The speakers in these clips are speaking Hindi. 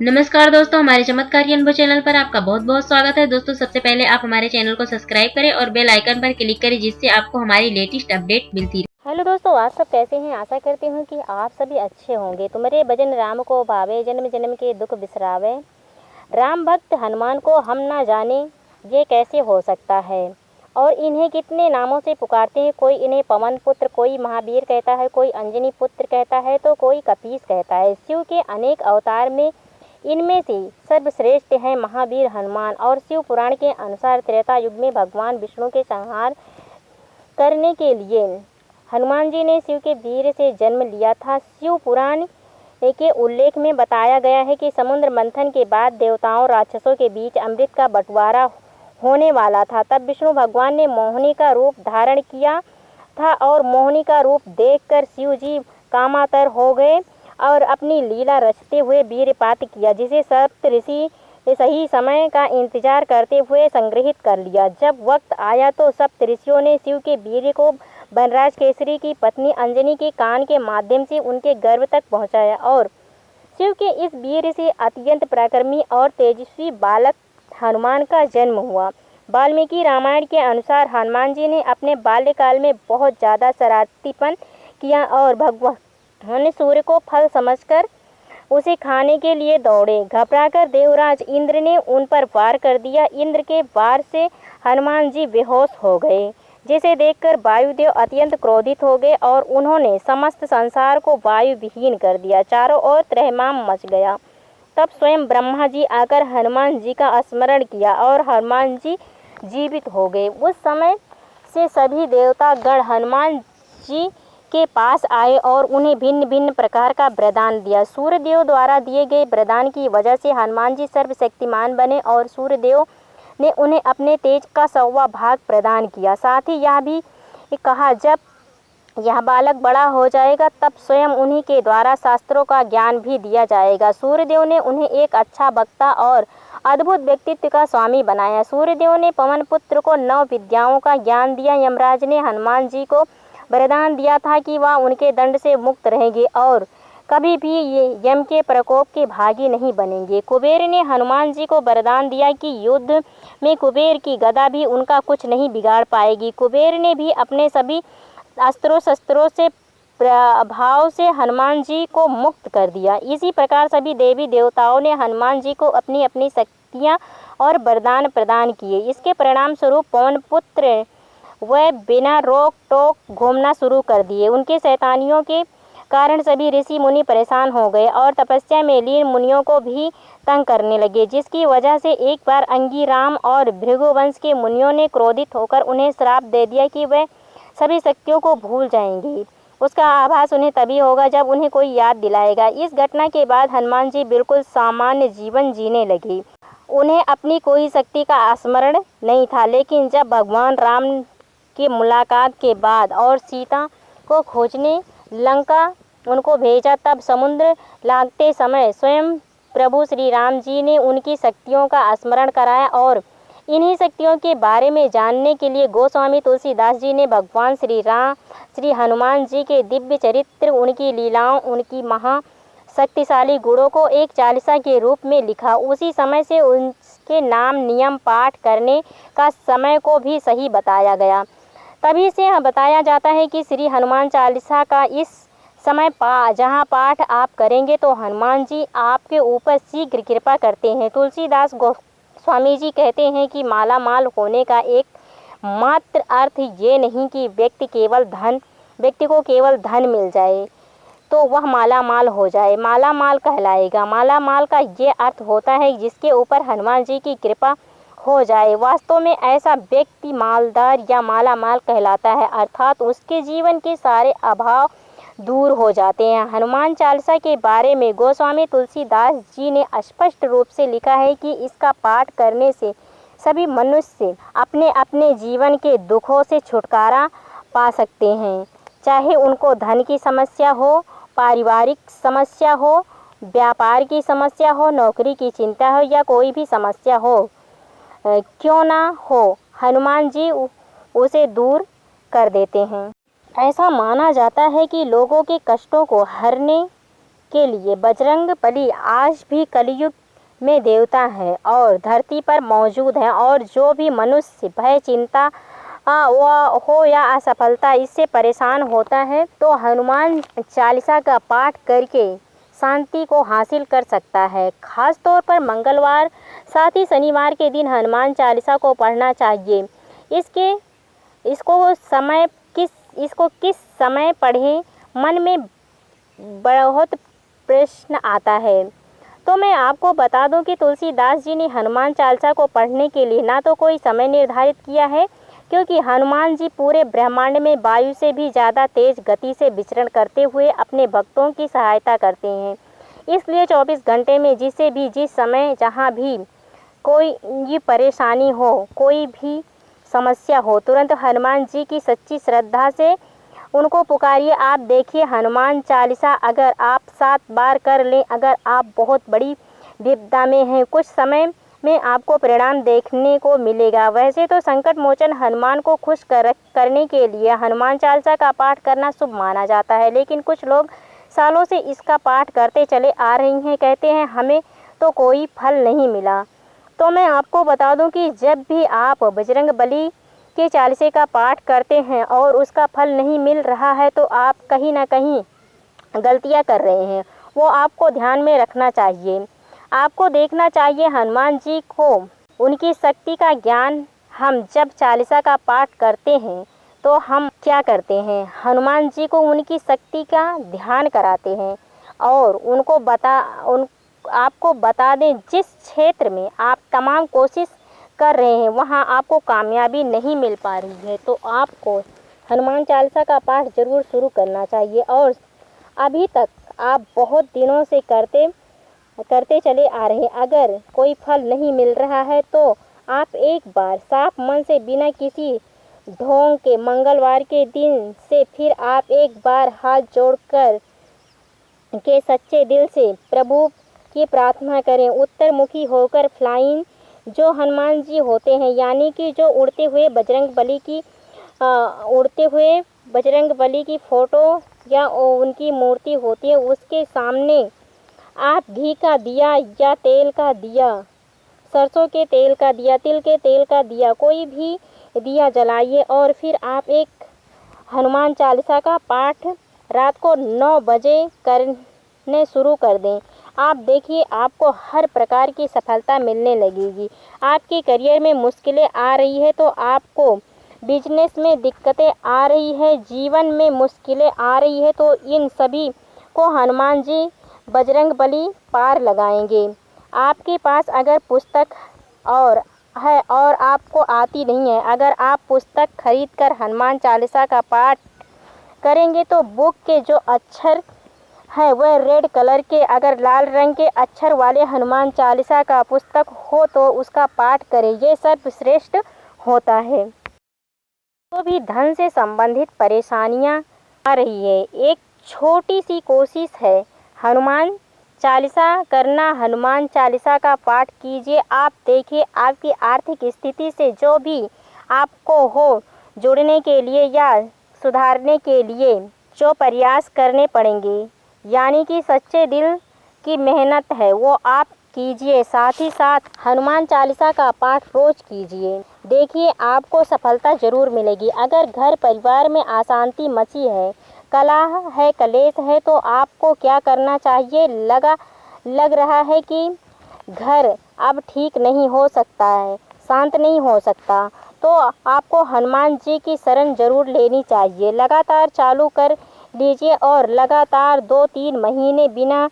नमस्कार दोस्तों, हमारे चमत्कारी अनुभव चैनल पर आपका बहुत बहुत स्वागत है। दोस्तों, सबसे पहले आप हमारे चैनल को सब्सक्राइब करें और बेल आइकन पर क्लिक करें, जिससे आपको हमारी लेटेस्ट अपडेट मिलती रहे। हेलो दोस्तों, आप सब कैसे हैं। आशा करती हूँ कि आप सभी अच्छे होंगे। तुम्हारे भजन राम को भावे, जन्म जन्म के दुख बिसरावे। राम भक्त हनुमान को हम ना जाने, ये कैसे हो सकता है। और इन्हें कितने नामों से पुकारते हैं। कोई इन्हें पवन पुत्र, कोई महावीर कहता है, कोई अंजनी पुत्र कहता है, तो कोई कपीस कहता है। शिव के अनेक अवतार में इनमें से सर्वश्रेष्ठ है महावीर हनुमान। और शिव पुराण के अनुसार त्रेता युग में भगवान विष्णु के संहार करने के लिए हनुमान जी ने शिव के वीर से जन्म लिया था। शिव पुराण के उल्लेख में बताया गया है कि समुद्र मंथन के बाद देवताओं राक्षसों के बीच अमृत का बंटवारा होने वाला था। तब विष्णु भगवान ने मोहिनी का रूप धारण किया था और मोहिनी का रूप देखकर शिव जी कामातर हो गए और अपनी लीला रचते हुए वीरपात किया, जिसे सप्त ऋषि सही समय का इंतजार करते हुए संग्रहित कर लिया। जब वक्त आया तो सप्त ऋषियों ने शिव के वीर को बनराज केसरी की पत्नी अंजनी के कान के माध्यम से उनके गर्भ तक पहुंचाया और शिव के इस वीर से अत्यंत पराक्रमी और तेजस्वी बालक हनुमान का जन्म हुआ। वाल्मीकि रामायण के अनुसार हनुमान जी ने अपने बाल्यकाल में बहुत ज़्यादा शरारतीपन किया और भगवान सूर्य को फल समझकर उसे खाने के लिए दौड़े। घबराकर देवराज इंद्र ने उन पर वार कर दिया। इंद्र के वार से हनुमान जी बेहोश हो गए, जिसे देखकर वायुदेव अत्यंत क्रोधित हो गए और उन्होंने समस्त संसार को वायु विहीन कर दिया। चारों ओर त्रहमाम मच गया। तब स्वयं ब्रह्मा जी आकर हनुमान जी का स्मरण किया और हनुमान जी जीवित हो गए। उस समय से सभी देवता गण हनुमान जी के पास आए और उन्हें भिन्न भिन्न प्रकार का वरदान दिया। सूर्यदेव द्वारा दिए गए वरदान की वजह से हनुमान जी सर्वशक्तिमान बने और सूर्यदेव ने उन्हें अपने तेज का 100वां भाग प्रदान किया। साथ ही यह भी कहा, जब यह बालक बड़ा हो जाएगा तब स्वयं उन्हीं के द्वारा शास्त्रों का ज्ञान भी दिया जाएगा। सूर्यदेव ने उन्हें एक अच्छा वक्ता और अद्भुत व्यक्तित्व का स्वामी बनाया। सूर्यदेव ने पवन पुत्र को 9 विद्याओं का ज्ञान दिया। यमराज ने हनुमान जी को वरदान दिया था कि वह उनके दंड से मुक्त रहेंगे और कभी भी ये यम के प्रकोप के भागी नहीं बनेंगे। कुबेर ने हनुमान जी को वरदान दिया कि युद्ध में कुबेर की गदा भी उनका कुछ नहीं बिगाड़ पाएगी। कुबेर ने भी अपने सभी अस्त्रों शस्त्रों से प्रभाव से हनुमान जी को मुक्त कर दिया। इसी प्रकार सभी देवी देवताओं ने हनुमान जी को अपनी अपनी शक्तियाँ और वरदान प्रदान किए। इसके परिणाम स्वरूप पवन पुत्र वह बिना रोक टोक घूमना शुरू कर दिए। उनके शैतानियों के कारण सभी ऋषि मुनि परेशान हो गए और तपस्या में लीन मुनियों को भी तंग करने लगे, जिसकी वजह से एक बार अंगीराम और भृगुवंश के मुनियों ने क्रोधित होकर उन्हें श्राप दे दिया कि वे सभी शक्तियों को भूल जाएंगे। उसका आभास उन्हें तभी होगा जब उन्हें कोई याद दिलाएगा। इस घटना के बाद हनुमान जी बिल्कुल सामान्य जीवन जीने लगे। उन्हें अपनी कोई शक्ति का स्मरण नहीं था, लेकिन जब भगवान राम की मुलाकात के बाद और सीता को खोजने लंका उनको भेजा, तब समुद्र लांघते समय स्वयं प्रभु श्री राम जी ने उनकी शक्तियों का स्मरण कराया। और इन्हीं शक्तियों के बारे में जानने के लिए गोस्वामी तुलसीदास जी ने भगवान श्री हनुमान जी के दिव्य चरित्र, उनकी लीलाओं, उनकी महाशक्तिशाली गुणों को एक चालीसा के रूप में लिखा। उसी समय से उनके नाम नियम पाठ करने का समय को भी सही बताया गया। तभी से बताया जाता है कि श्री हनुमान चालीसा का इस समय जहाँ पाठ आप करेंगे तो हनुमान जी आपके ऊपर शीघ्र कृपा करते हैं। तुलसीदास गोस्वामी जी कहते हैं कि माला माल होने का एक मात्र अर्थ ये नहीं कि व्यक्ति को केवल धन मिल जाए तो वह माला माल हो जाए, माला माल कहलाएगा। माला माल का ये अर्थ होता है जिसके ऊपर हनुमान जी की कृपा हो जाए। वास्तव में ऐसा व्यक्ति मालदार या माला माल कहलाता है, अर्थात उसके जीवन के सारे अभाव दूर हो जाते हैं। हनुमान चालीसा के बारे में गोस्वामी तुलसीदास जी ने स्पष्ट रूप से लिखा है कि इसका पाठ करने से सभी मनुष्य अपने अपने जीवन के दुखों से छुटकारा पा सकते हैं, चाहे उनको धन की समस्या हो, पारिवारिक समस्या हो, व्यापार की समस्या हो, नौकरी की चिंता हो या कोई भी समस्या हो क्यों ना हो, हनुमान जी उसे दूर कर देते हैं। ऐसा माना जाता है कि लोगों के कष्टों को हरने के लिए बजरंगबली आज भी कलयुग में देवता है और धरती पर मौजूद है। और जो भी मनुष्य भय, चिंता हो या असफलता इससे परेशान होता है तो हनुमान चालीसा का पाठ करके शांति को हासिल कर सकता है। खास तौर पर मंगलवार साथ ही शनिवार के दिन हनुमान चालीसा को पढ़ना चाहिए। इसको किस समय पढ़ें, मन में बहुत प्रश्न आता है। तो मैं आपको बता दूं कि तुलसीदास जी ने हनुमान चालीसा को पढ़ने के लिए ना तो कोई समय निर्धारित किया है, क्योंकि हनुमान जी पूरे ब्रह्मांड में वायु से भी ज़्यादा तेज गति से विचरण करते हुए अपने भक्तों की सहायता करते हैं। इसलिए 24 घंटे में जिसे भी जिस समय जहाँ भी कोई परेशानी हो, कोई भी समस्या हो, तुरंत हनुमान जी की सच्ची श्रद्धा से उनको पुकारिए। आप देखिए हनुमान चालीसा अगर आप 7 बार कर लें, अगर आप बहुत बड़ी विपदा में हैं, कुछ समय में आपको परिणाम देखने को मिलेगा। वैसे तो संकट मोचन हनुमान को खुश करने के लिए हनुमान चालीसा का पाठ करना शुभ माना जाता है, लेकिन कुछ लोग सालों से इसका पाठ करते चले आ रही हैं, कहते हैं हमें तो कोई फल नहीं मिला। तो मैं आपको बता दूं कि जब भी आप बजरंगबली के चालीसे का पाठ करते हैं और उसका फल नहीं मिल रहा है तो आप कहीं ना कहीं गलतियां कर रहे हैं, वो आपको ध्यान में रखना चाहिए। आपको देखना चाहिए हनुमान जी को, उनकी शक्ति का ज्ञान। हम जब चालीसा का पाठ करते हैं तो हम क्या करते हैं, हनुमान जी को उनकी शक्ति का ध्यान कराते हैं और आपको बता दें जिस क्षेत्र में आप तमाम कोशिश कर रहे हैं वहां आपको कामयाबी नहीं मिल पा रही है तो आपको हनुमान चालीसा का पाठ जरूर शुरू करना चाहिए। और अभी तक आप बहुत दिनों से करते चले आ रहे हैं, अगर कोई फल नहीं मिल रहा है तो आप एक बार साफ मन से बिना किसी ढोंग के मंगलवार के दिन से फिर आप एक बार हाथ जोड़कर के सच्चे दिल से प्रभु की प्रार्थना करें। उत्तरमुखी होकर फ्लाइंग जो हनुमान जी होते हैं, यानी कि जो उड़ते हुए बजरंगबली की फ़ोटो या उनकी मूर्ति होती है, उसके सामने आप घी का दिया या तेल का दिया, सरसों के तेल का दिया, तिल के तेल का दिया, कोई भी दिया जलाइए और फिर आप एक हनुमान चालीसा का पाठ रात को 9 बजे करने शुरू कर दें। आप देखिए आपको हर प्रकार की सफलता मिलने लगेगी। आपके करियर में मुश्किलें आ रही है तो आपको बिजनेस में दिक्कतें आ रही है, जीवन में मुश्किलें आ रही है तो इन सभी को हनुमान जी बजरंगबली पार लगाएंगे। आपके पास अगर पुस्तक है और आपको आती नहीं है, अगर आप पुस्तक खरीदकर हनुमान चालीसा का पाठ करेंगे तो बुक के जो अक्षर है वह रेड कलर के, अगर लाल रंग के अक्षर वाले हनुमान चालीसा का पुस्तक हो तो उसका पाठ करें, ये सर्वश्रेष्ठ होता है। तो भी धन से संबंधित परेशानियां आ रही है, एक छोटी सी कोशिश है हनुमान चालीसा करना। हनुमान चालीसा का पाठ कीजिए, आप देखिए आपकी आर्थिक स्थिति से जो भी आपको हो जुड़ने के लिए या सुधारने के लिए जो प्रयास करने पड़ेंगे, यानी कि सच्चे दिल की मेहनत है वो आप कीजिए। साथ ही साथ हनुमान चालीसा का पाठ रोज कीजिए, देखिए आपको सफलता जरूर मिलेगी। अगर घर परिवार में अशांति मची है, कलह है, कलेश है तो आपको क्या करना चाहिए, लग रहा है कि घर अब ठीक नहीं हो सकता है, शांत नहीं हो सकता, तो आपको हनुमान जी की शरण जरूर लेनी चाहिए। लगातार चालू कर लीजिए और लगातार 2-3 महीने बिना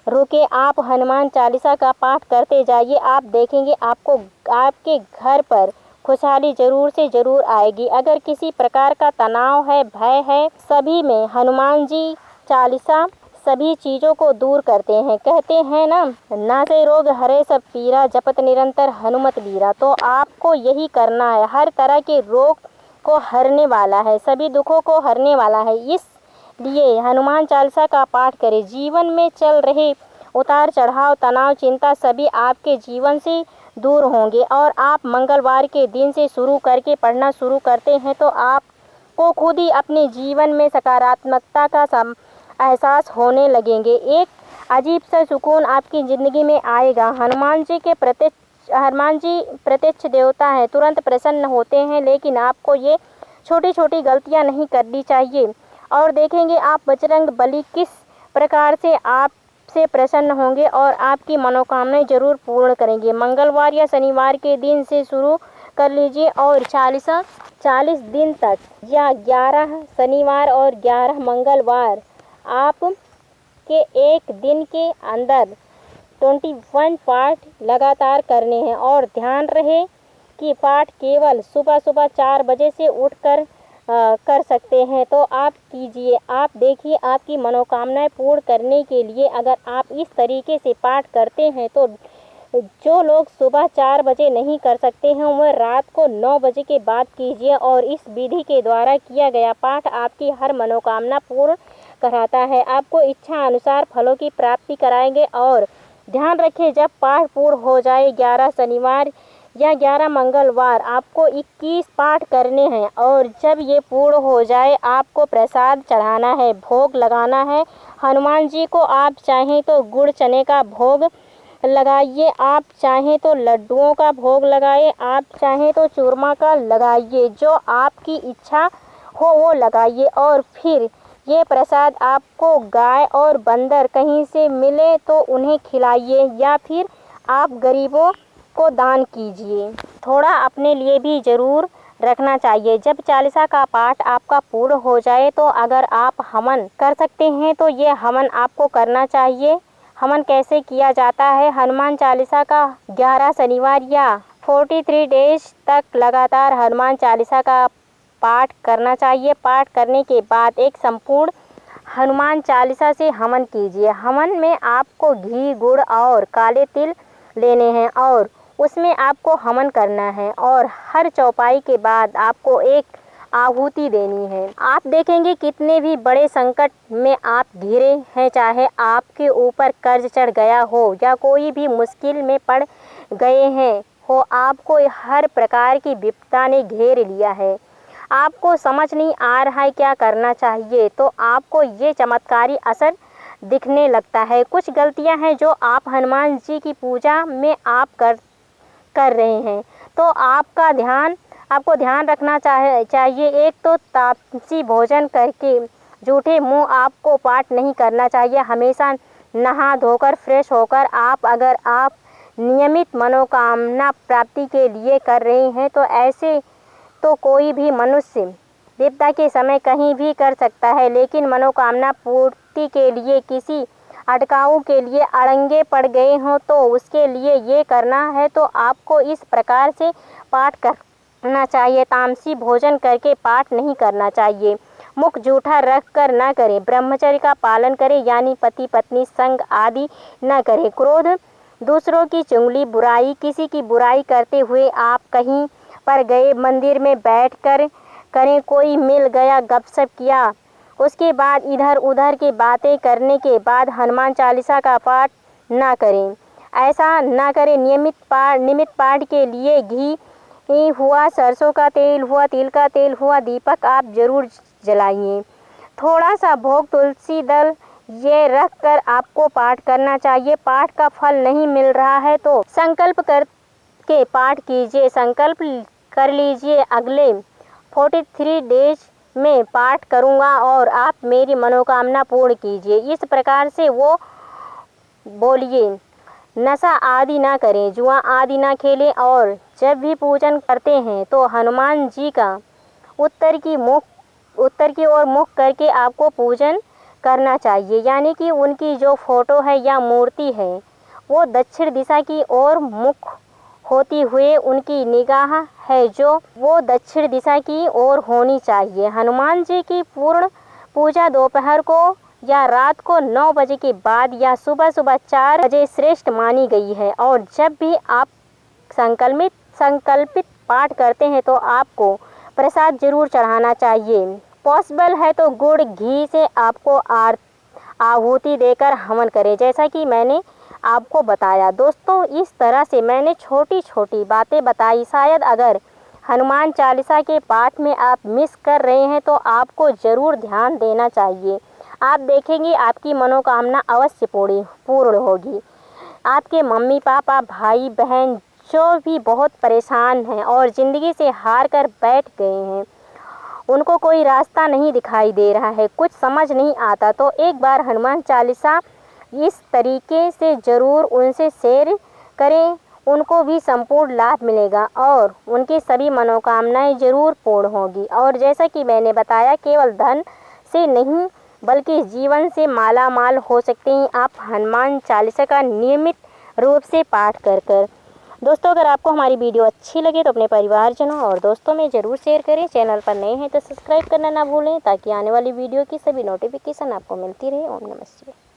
रुके आप हनुमान चालीसा का पाठ करते जाइए। आप देखेंगे आपको आपके घर पर खुशहाली जरूर से जरूर आएगी। अगर किसी प्रकार का तनाव है, भय है, सभी में हनुमान जी चालीसा सभी चीज़ों को दूर करते हैं। कहते हैं ना, नासे रोग हरे सब पीरा, जपत निरंतर हनुमत बीरा। तो आपको यही करना है, हर तरह के रोग को हरने वाला है, सभी दुखों को हरने वाला है। इसलिए हनुमान चालीसा का पाठ करें। जीवन में चल रहे उतार चढ़ाव, तनाव, चिंता सभी आपके जीवन से दूर होंगे और आप मंगलवार के दिन से शुरू करके पढ़ना शुरू करते हैं तो आपको खुद ही अपने जीवन में सकारात्मकता का एहसास होने लगेंगे। एक अजीब सा सुकून आपकी ज़िंदगी में आएगा। हनुमान जी प्रत्यक्ष देवता हैं, तुरंत प्रसन्न होते हैं, लेकिन आपको ये छोटी छोटी गलतियां नहीं करनी चाहिए। और देखेंगे आप बजरंग बली किस प्रकार से आपसे प्रसन्न होंगे और आपकी मनोकामनाएं जरूर पूर्ण करेंगे। मंगलवार या शनिवार के दिन से शुरू कर लीजिए और 40 दिन तक, या 11 शनिवार और 11 मंगलवार आप के एक दिन के अंदर 21 पाठ लगातार करने हैं। और ध्यान रहे कि पाठ केवल सुबह 4 बजे से उठकर कर सकते हैं, तो आप कीजिए। आप देखिए, आपकी मनोकामनाएं पूर्ण करने के लिए अगर आप इस तरीके से पाठ करते हैं तो जो लोग सुबह 4 बजे नहीं कर सकते हैं वह रात को 9 बजे के बाद कीजिए। और इस विधि के द्वारा किया गया पाठ आपकी हर मनोकामना पूर्ण कराता है, आपको इच्छा अनुसार फलों की प्राप्ति कराएंगे। और ध्यान रखें, जब पाठ पूर्ण हो जाए 11 शनिवार या 11 मंगलवार आपको 21 पाठ करने हैं, और जब ये पूर्ण हो जाए आपको प्रसाद चढ़ाना है, भोग लगाना है हनुमान जी को। आप चाहें तो गुड़ चने का भोग लगाइए, आप चाहें तो लड्डुओं का भोग लगाइए, आप चाहें तो चूरमा का लगाइए, जो आपकी इच्छा हो वो लगाइए। और फिर ये प्रसाद आपको गाय और बंदर कहीं से मिले तो उन्हें खिलाइए, या फिर आप गरीबों को दान कीजिए। थोड़ा अपने लिए भी ज़रूर रखना चाहिए। जब 40 का पाठ आपका पूर्ण हो जाए तो अगर आप हवन कर सकते हैं तो ये हवन आपको करना चाहिए। हवन कैसे किया जाता है? हनुमान 40 का 11 शनिवार या 43 डेज तक लगातार हनुमान 40 का पाठ करना चाहिए। पाठ करने के बाद एक संपूर्ण हनुमान 40 से हवन कीजिए। हवन में आपको घी, गुड़ और काले तिल लेने हैं और उसमें आपको हवन करना है, और हर चौपाई के बाद आपको एक आहुति देनी है। आप देखेंगे कितने भी बड़े संकट में आप घिरे हैं, चाहे आपके ऊपर कर्ज चढ़ गया हो या कोई भी मुश्किल में पड़ गए हैं हो, आपको हर प्रकार की विपदा ने घेर लिया है, आपको समझ नहीं आ रहा है क्या करना चाहिए, तो आपको ये चमत्कारी असर दिखने लगता है। कुछ गलतियां हैं जो आप हनुमान जी की पूजा में आप कर रहे हैं, तो आपको ध्यान रखना चाहिए। एक तो तामसी भोजन करके झूठे मुंह आपको पाठ नहीं करना चाहिए। हमेशा नहा धोकर फ्रेश होकर अगर आप नियमित मनोकामना प्राप्ति के लिए कर रहे हैं तो ऐसे तो कोई भी मनुष्य विपदा के समय कहीं भी कर सकता है, लेकिन मनोकामना पूर्ति के लिए किसी अटकाऊ के लिए अड़ंगे पड़ गए हों तो उसके लिए ये करना है तो आपको इस प्रकार से पाठ करना चाहिए। तामसी भोजन करके पाठ नहीं करना चाहिए। मुख जूठा रख कर न करें। ब्रह्मचर्य का पालन करें, यानी पति पत्नी संग आदि न करें। क्रोध, दूसरों की चुगली, बुराई, किसी की बुराई करते हुए आप कहीं पर गए, मंदिर में बैठ कर करें, कोई मिल गया गपशप किया, उसके बाद इधर उधर की बातें करने के बाद हनुमान 40 का पाठ ना करें। ऐसा ना करें। नियमित पाठ के लिए घी हुआ, सरसों का तेल हुआ, तिल का तेल हुआ, दीपक आप जरूर जलाइए। थोड़ा सा भोग तुलसी दल ये रख कर आपको पाठ करना चाहिए। पाठ का फल नहीं मिल रहा है तो संकल्प करके पाठ कीजिए। संकल्प कर लीजिए, अगले 43 डेज में पाठ करूँगा और आप मेरी मनोकामना पूर्ण कीजिए। इस प्रकार से वो बोलिए। नशा आदि ना करें, जुआ आदि ना खेलें, और जब भी पूजन करते हैं तो हनुमान जी का उत्तर की ओर मुख करके आपको पूजन करना चाहिए, यानी कि उनकी जो फोटो है या मूर्ति है वो दक्षिण दिशा की ओर मुख होती हुए उनकी निगाह है जो वो दक्षिण दिशा की ओर होनी चाहिए। हनुमान जी की पूर्ण पूजा दोपहर को या रात को 9 बजे के बाद या सुबह 4 बजे श्रेष्ठ मानी गई है। और जब भी आप संकल्पित पाठ करते हैं तो आपको प्रसाद जरूर चढ़ाना चाहिए। पॉसिबल है तो गुड़ घी से आपको आहुति देकर हवन करें, जैसा कि मैंने आपको बताया। दोस्तों, इस तरह से मैंने छोटी छोटी बातें बताई। शायद अगर हनुमान 40 के पाठ में आप मिस कर रहे हैं तो आपको ज़रूर ध्यान देना चाहिए। आप देखेंगे आपकी मनोकामना अवश्य पूर्ण होगी। आपके मम्मी पापा भाई बहन जो भी बहुत परेशान हैं और ज़िंदगी से हार कर बैठ गए हैं, उनको कोई रास्ता नहीं दिखाई दे रहा है, कुछ समझ नहीं आता, तो एक बार हनुमान चालीसा इस तरीके से ज़रूर उनसे शेयर करें, उनको भी संपूर्ण लाभ मिलेगा और उनकी सभी मनोकामनाएं ज़रूर पूर्ण होगी। और जैसा कि मैंने बताया, केवल धन से नहीं बल्कि जीवन से माला माल हो सकते हैं आप हनुमान चालीसा का नियमित रूप से पाठ कर। दोस्तों, अगर आपको हमारी वीडियो अच्छी लगे तो अपने परिवारजनों और दोस्तों में ज़रूर शेयर करें। चैनल पर नए हैं तो सब्सक्राइब करना ना भूलें ताकि आने वाली वीडियो की सभी नोटिफिकेशन आपको मिलती रहे। ओम नमः शिवाय।